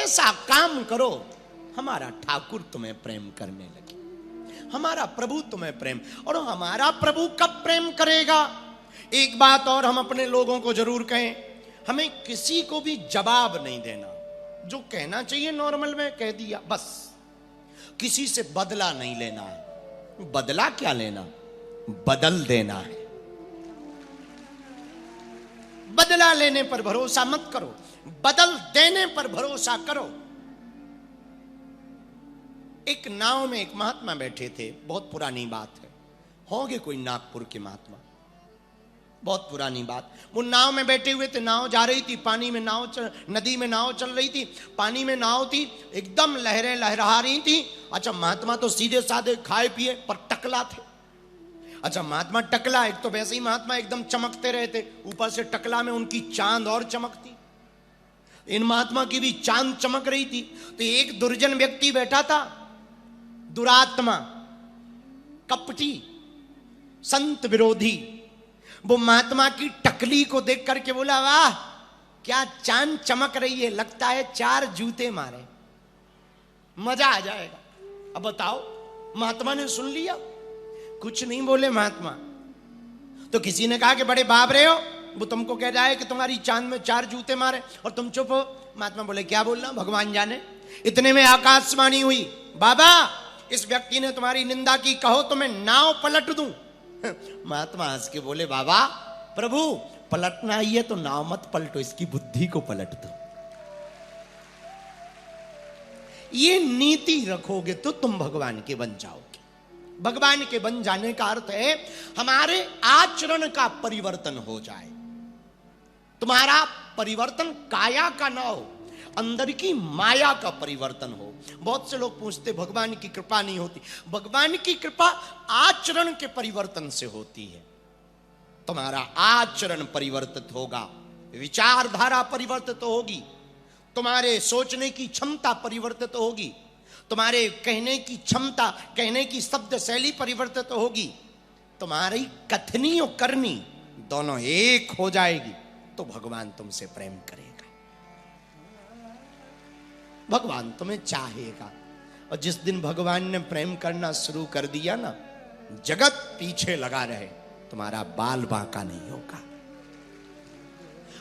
ऐसा काम करो हमारा ठाकुर तुम्हें प्रेम करने लगे, हमारा प्रभु तुम्हें प्रेम। और हमारा प्रभु कब प्रेम करेगा? एक बात और हम अपने लोगों को जरूर कहें, हमें किसी को भी जवाब नहीं देना, जो कहना चाहिए नॉर्मल में कह दिया बस। किसी से बदला नहीं लेना है। बदला क्या लेना? बदल देना है। बदला लेने पर भरोसा मत करो, बदल देने पर भरोसा करो। एक नाव में एक महात्मा बैठे थे, बहुत पुरानी बात है, होंगे कोई नागपुर के महात्मा, बहुत पुरानी बात। वो नाव में बैठे हुए थे, नाव जा रही थी, पानी में नाव नदी में नाव चल रही थी, पानी में नाव थी, एकदम लहरें लहरा रही थी। अच्छा, महात्मा तो सीधे साधे खाए पिए पर टकला थे। अच्छा, महात्मा टकला, एक तो वैसे ही महात्मा एकदम चमकते रहते, ऊपर से टकला में उनकी चांद और चमकती। इन महात्मा की भी चांद चमक रही थी। तो एक दुर्जन व्यक्ति बैठा था, दुरात्मा, कपटी, संत विरोधी। वो महात्मा की टकली को देख करके बोला, वाह क्या चांद चमक रही है, लगता है 4 जूते मारे, मजा आ जाएगा। अब बताओ, महात्मा ने सुन लिया, कुछ नहीं बोले महात्मा। तो किसी ने कहा कि बड़े बाबरे हो, वो तुमको कह रहा है कि तुम्हारी चांद में 4 जूते मारे और तुम चुप हो। महात्मा बोले, क्या बोलना भगवान जाने। इतने में आकाशवाणी हुई, बाबा इस व्यक्ति ने तुम्हारी निंदा की, कहो तो मैं नाव पलट दूं। महात्मा हंस के बोले, बाबा प्रभु पलटना ही है तो नाव मत पलटो, इसकी बुद्धि को पलट दो। ये नीति रखोगे तो तुम भगवान के बन जाओगे। भगवान के बन जाने का अर्थ है हमारे आचरण का परिवर्तन हो जाए। तुम्हारा परिवर्तन काया का ना हो, अंदर की माया का परिवर्तन हो। बहुत से लोग पूछते भगवान की कृपा नहीं होती। भगवान की कृपा आचरण के परिवर्तन से होती है। तुम्हारा आचरण परिवर्तित होगा, विचारधारा परिवर्तित होगी, तुम्हारे सोचने की क्षमता परिवर्तित होगी, तुम्हारे कहने की क्षमता, कहने की शब्द शैली परिवर्तित होगी, तुम्हारी कथनी और करनी दोनों एक हो जाएगी, तो भगवान तुमसे प्रेम करेगा, भगवान तुम्हें चाहेगा। और जिस दिन भगवान ने प्रेम करना शुरू कर दिया ना, जगत पीछे लगा रहे, तुम्हारा बाल बांका नहीं होगा।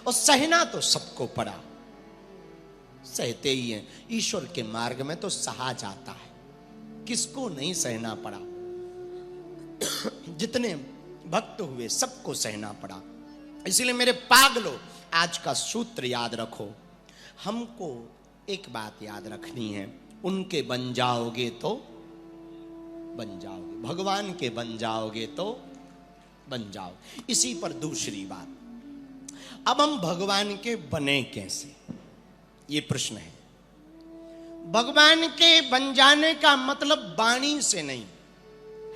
और सहना तो सबको पड़ा, सहते ही हैं। ईश्वर के मार्ग में तो सहा जाता है, किसको नहीं सहना पड़ा। जितने भक्त हुए सबको सहना पड़ा। इसलिए मेरे पागलो, आज का सूत्र याद रखो। हमको एक बात याद रखनी है, उनके बन जाओगे तो बन जाओगे, भगवान के बन जाओगे तो बन जाओ। इसी पर दूसरी बात, अब हम भगवान के बने कैसे, ये प्रश्न है। भगवान के बन जाने का मतलब वाणी से नहीं।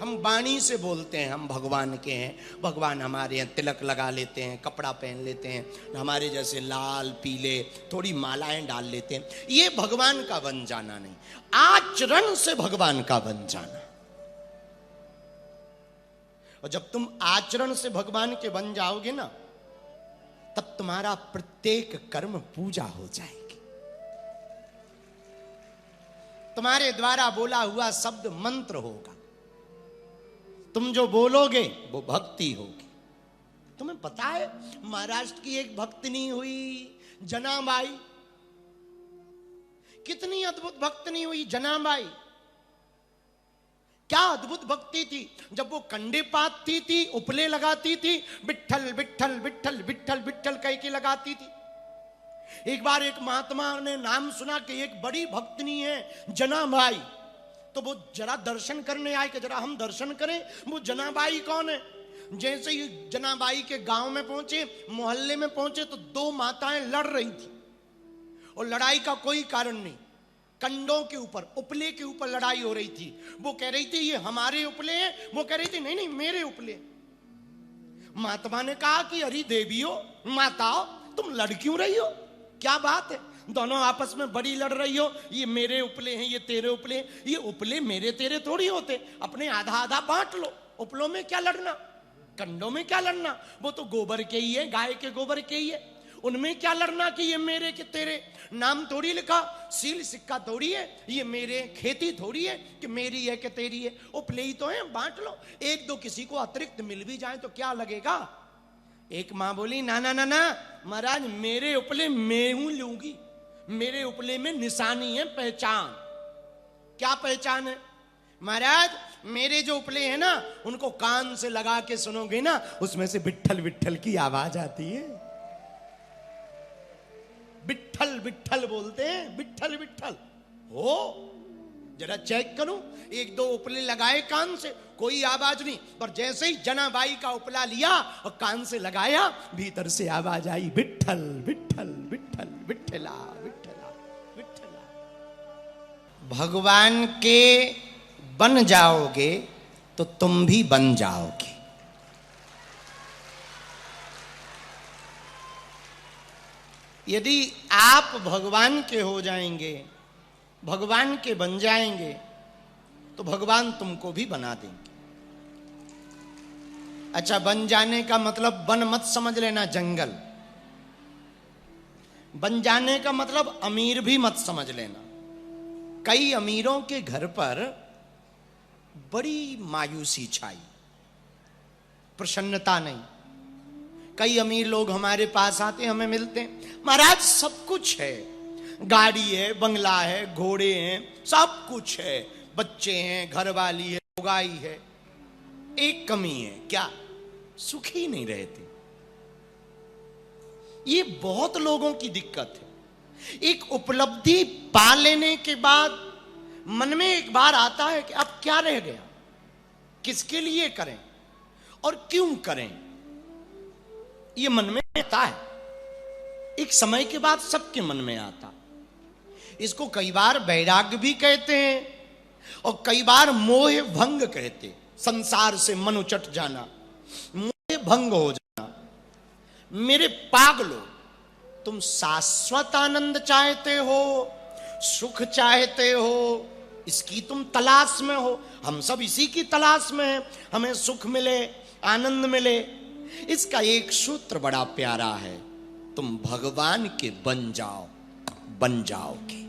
हम वाणी से बोलते हैं हम भगवान के हैं, भगवान हमारे हैं, तिलक लगा लेते हैं, कपड़ा पहन लेते हैं, हमारे जैसे लाल पीले थोड़ी मालाएं डाल लेते हैं, ये भगवान का बन जाना नहीं। आचरण से भगवान का बन जाना। और जब तुम आचरण से भगवान के बन जाओगे ना, तब तुम्हारा प्रत्येक कर्म पूजा हो जाएगी। तुम्हारे द्वारा बोला हुआ शब्द मंत्र होगा। तुम जो बोलोगे वो भक्ति होगी। तुम्हें पता है महाराष्ट्र की एक भक्तनी हुई जनाबाई, कितनी अद्भुत भक्तनी हुई जनाबाई। क्या अद्भुत भक्ति थी। जब वो कंडे पाती थी, उपले लगाती थी, विठ्ठल विठ्ठल विठ्ठल विठ्ठल विठ्ठल कह के लगाती थी। एक बार एक महात्मा ने नाम सुना कि एक बड़ी भक्तनी है जनाबाई, तो वो जरा दर्शन करने आए कि जरा हम दर्शन करें, वो जनाबाई कौन है। जैसे ही जनाबाई के गांव में पहुंचे, मोहल्ले में पहुंचे, तो 2 माताएं लड़ रही थी और लड़ाई का कोई कारण नहीं, कंडों के ऊपर, उपले के ऊपर लड़ाई हो रही थी। वो कह रही थी ये हमारे उपले हैं, वो कह रही थी नहीं नहीं मेरे उपले। महात्मा ने कहा कि अरे देवियों माताओ तुम लड़ क्यों रही हो, क्या बात है, दोनों आपस में बड़ी लड़ रही हो, ये मेरे उपले हैं ये तेरे उपले हैं। ये उपले मेरे तेरे थोड़ी होते, अपने आधा आधा बांट लो, उपलों में क्या लड़ना, कंडों में क्या लड़ना, वो तो गोबर के ही है, गाय के गोबर के ही है। उनमें क्या लड़ना कि ये मेरे कि तेरे, नाम थोड़ी लिखा, सील सिक्का थोड़ी है, ये मेरे, खेती थोड़ी है कि मेरी है कि तेरी है। उपले ही तो है, बांट लो। एक दो किसी को अतिरिक्त मिल भी जाए तो क्या लगेगा। एक मां बोली ना ना ना ना महाराज, मेरे उपले मैं हूं लूंगी, मेरे उपले में निशानी है, पहचान। क्या पहचान है महाराज? मेरे जो उपले हैं ना, उनको कान से लगा के सुनोगे ना, उसमें से विट्ठल विट्ठल की आवाज आती है। विट्ठल विट्ठल बोलते हैं, विट्ठल विट्ठल। हो जरा चेक करूं, एक दो उपले लगाए कान से, कोई आवाज नहीं, पर जैसे ही जनाबाई का उपला लिया और कान से लगाया, भीतर से आवाज आई, विट्ठल विट्ठल विट्ठल विट्ठला विट्ठला विट्ठला। भगवान के बन जाओगे तो तुम भी बन जाओगे। यदि आप भगवान के हो जाएंगे, भगवान के बन जाएंगे, तो भगवान तुमको भी बना देंगे। अच्छा, बन जाने का मतलब वन मत समझ लेना जंगल। बन जाने का मतलब अमीर भी मत समझ लेना। कई अमीरों के घर पर बड़ी मायूसी छाई, प्रसन्नता नहीं। कई अमीर लोग हमारे पास आते, हमें मिलते हैं, महाराज सब कुछ है, गाड़ी है, बंगला है, घोड़े हैं, सब कुछ है, बच्चे हैं, घरवाली है, उगाई है, एक कमी है, क्या? सुखी नहीं रहते। ये बहुत लोगों की दिक्कत है। एक उपलब्धि पा लेने के बाद मन में एक बार आता है कि अब क्या रह गया, किसके लिए करें और क्यों करें, ये मन में आता है। एक समय के बाद सबके मन में आता। इसको कई बार वैराग्य भी कहते हैं और कई बार मोह भंग कहते। संसार से मन उचट जाना, मोह भंग हो जाना। मेरे पागलो, तुम शाश्वत आनंद चाहते हो, सुख चाहते हो, इसकी तुम तलाश में हो। हम सब इसी की तलाश में हैं, हमें सुख मिले, आनंद मिले। इसका एक सूत्र बड़ा प्यारा है, तुम भगवान के बन जाओ, बन जाओगे।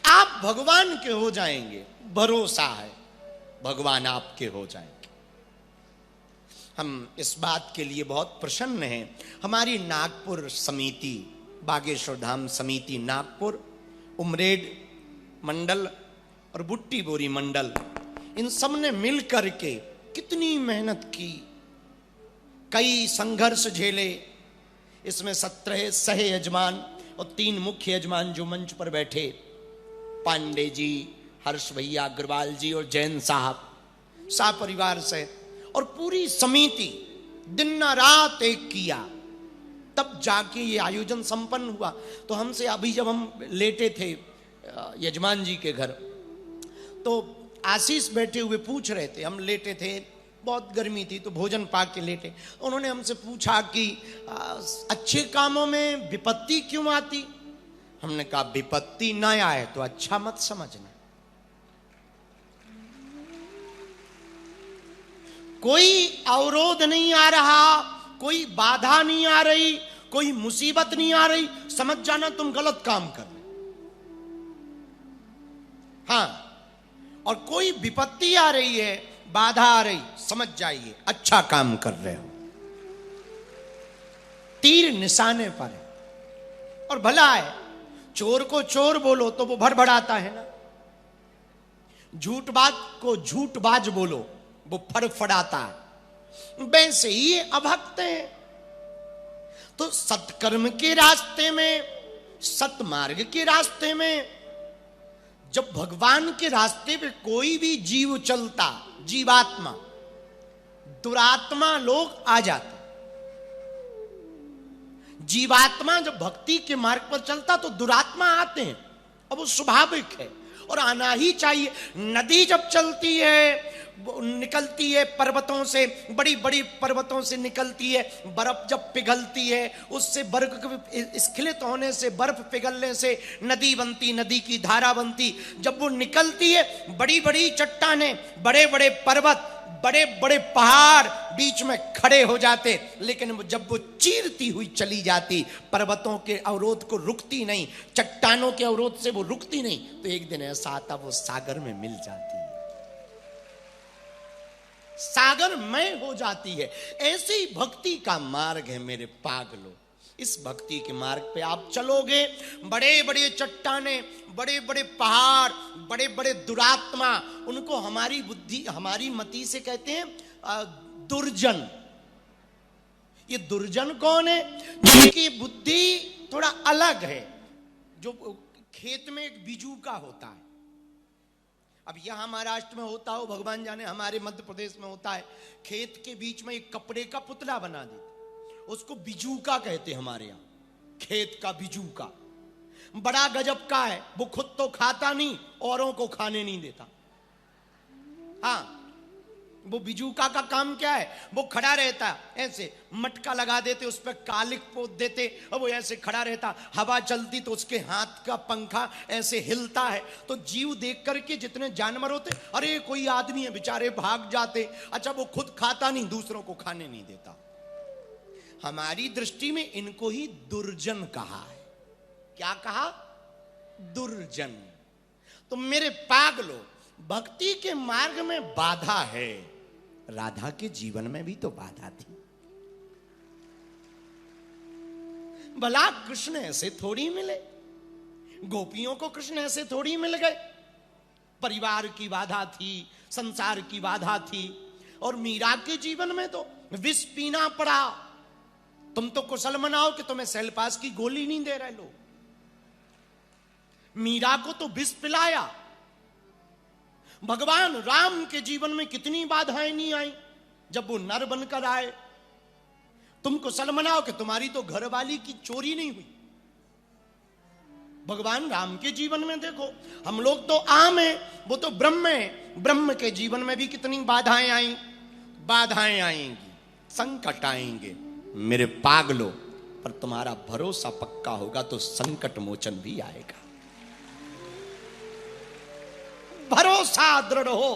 आप भगवान के हो जाएंगे, भरोसा है, भगवान आपके हो जाएंगे। हम इस बात के लिए बहुत प्रसन्न हैं। हमारी नागपुर समिति, बागेश्वर धाम समिति नागपुर, उमरेड मंडल और बुट्टी बोरी मंडल, इन सब ने मिल करके कितनी मेहनत की, कई संघर्ष झेले। इसमें 17 सह यजमान और 3 मुख्य यजमान जो मंच पर बैठे, पांडे जी, हर्ष भैया, अग्रवाल जी और जैन साहब, परिवार से, और पूरी समिति दिन रात एक किया, तब जाके ये आयोजन संपन्न हुआ। तो हमसे अभी जब हम लेटे थे यजमान जी के घर, तो आशीष बैठे हुए पूछ रहे थे, हम लेटे थे, बहुत गर्मी थी तो भोजन पा के लेटे। उन्होंने हमसे पूछा कि अच्छे कामों में विपत्ति क्यों आती। हमने कहा विपत्ति न आए तो अच्छा मत समझना। कोई अवरोध नहीं आ रहा, कोई बाधा नहीं आ रही, कोई मुसीबत नहीं आ रही, समझ जाना तुम गलत काम कर रहे। हाँ, और कोई विपत्ति आ रही है, बाधा आ रही, समझ जाइए अच्छा काम कर रहे हो, तीर निशाने पर है। और भला है, चोर को चोर बोलो तो वो भड़बड़ाता है ना, झूठबाज को झूठबाज बोलो वो फड़फड़ाता है। वैसे ही अभक्त है। तो सत्कर्म के रास्ते में, सतमार्ग के रास्ते में, जब भगवान के रास्ते पे कोई भी जीव चलता, जीवात्मा, दुरात्मा लोग आ जाते। जीवात्मा जब भक्ति के मार्ग पर चलता तो दुरात्मा आते हैं, अब वो स्वाभाविक है और आना ही चाहिए। नदी जब चलती है, निकलती है पर्वतों से, बड़ी बड़ी पर्वतों से निकलती है, बर्फ जब पिघलती है, उससे बर्फ स्खलित होने से, बर्फ पिघलने से नदी बनती, नदी की धारा बनती। जब वो निकलती है, बड़ी बड़ी चट्टानें, बड़े बड़े पर्वत बड़े बड़े पहाड़ बीच में खड़े हो जाते, लेकिन जब वो चीरती हुई चली जाती, पर्वतों के अवरोध को रुकती नहीं, चट्टानों के अवरोध से वो रुकती नहीं, तो एक दिन ऐसा आता वो सागर में मिल जाती है, सागरमय हो जाती है। ऐसे ही भक्ति का मार्ग है मेरे पागलों। इस भक्ति के मार्ग पे आप चलोगे, बड़े बड़े चट्टाने, बड़े बड़े पहाड़, बड़े बड़े दुरात्मा, उनको हमारी बुद्धि, हमारी मति से कहते हैं दुर्जन। ये दुर्जन कौन है? जिनकी बुद्धि थोड़ा अलग है। जो खेत में एक बिजूका होता है, अब यहां महाराष्ट्र में होता हो भगवान जाने, हमारे मध्य प्रदेश में होता है, खेत के बीच में एक कपड़े का पुतला बना देते, उसको बिजूका कहते हैं हमारे यहां, खेत का बिजूका। बड़ा गजब का है, वो खुद तो खाता नहीं, औरों को खाने नहीं देता। हाँ, वो बिजूका का काम क्या है? वो खड़ा रहता ऐसे, मटका लगा देते, उस पर कालिक पोत देते, और वो ऐसे खड़ा रहता, हवा चलती तो उसके हाथ का पंखा ऐसे हिलता है, तो जीव देख करके जितने जानवर होते, अरे कोई आदमी है, बेचारे भाग जाते। अच्छा, वो खुद खाता नहीं, दूसरों को खाने नहीं देता। हमारी दृष्टि में इनको ही दुर्जन कहा है। क्या कहा? दुर्जन। तो मेरे पागलों, भक्ति के मार्ग में बाधा है, राधा के जीवन में भी तो बाधा थी। भला कृष्ण ऐसे थोड़ी मिले, गोपियों को कृष्ण ऐसे थोड़ी मिल गए। परिवार की बाधा थी, संसार की बाधा थी, और मीरा के जीवन में तो विष पीना पड़ा। तुम तो कुशल मनाओ कि तुम्हें सेल्पास की गोली नहीं दे रहे लोग, मीरा को तो विष पिलाया। भगवान राम के जीवन में कितनी बाधाएं नहीं आई जब वो नर बनकर आए। तुम कुशल मनाओ कि तुम्हारी तो घरवाली की चोरी नहीं हुई। भगवान राम के जीवन में देखो, हम लोग तो आम है, वो तो ब्रह्म है। ब्रह्म के जीवन में भी कितनी बाधाएं आई। बाधाएं आएंगी, संकट आएंगे मेरे पागलों, पर तुम्हारा भरोसा पक्का होगा तो संकट मोचन भी आएगा। भरोसा दृढ़ हो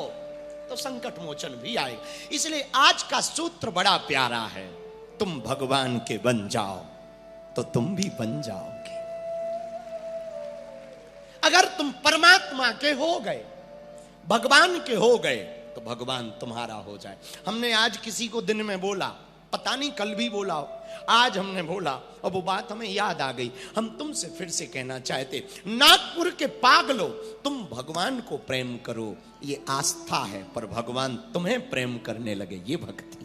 तो संकट मोचन भी आएगा। इसलिए आज का सूत्र बड़ा प्यारा है, तुम भगवान के बन जाओ तो तुम भी बन जाओगे। अगर तुम परमात्मा के हो गए, भगवान के हो गए, तो भगवान तुम्हारा हो जाए। हमने आज किसी को दिन में बोला, पता नहीं कल भी बोला हो, आज हमने बोला और वो बात हमें याद आ गई। हम तुमसे फिर से कहना चाहते, नागपुर के पागलों, तुम भगवान को प्रेम करो, ये आस्था है, पर भगवान तुम्हें प्रेम करने लगे, ये भक्ति।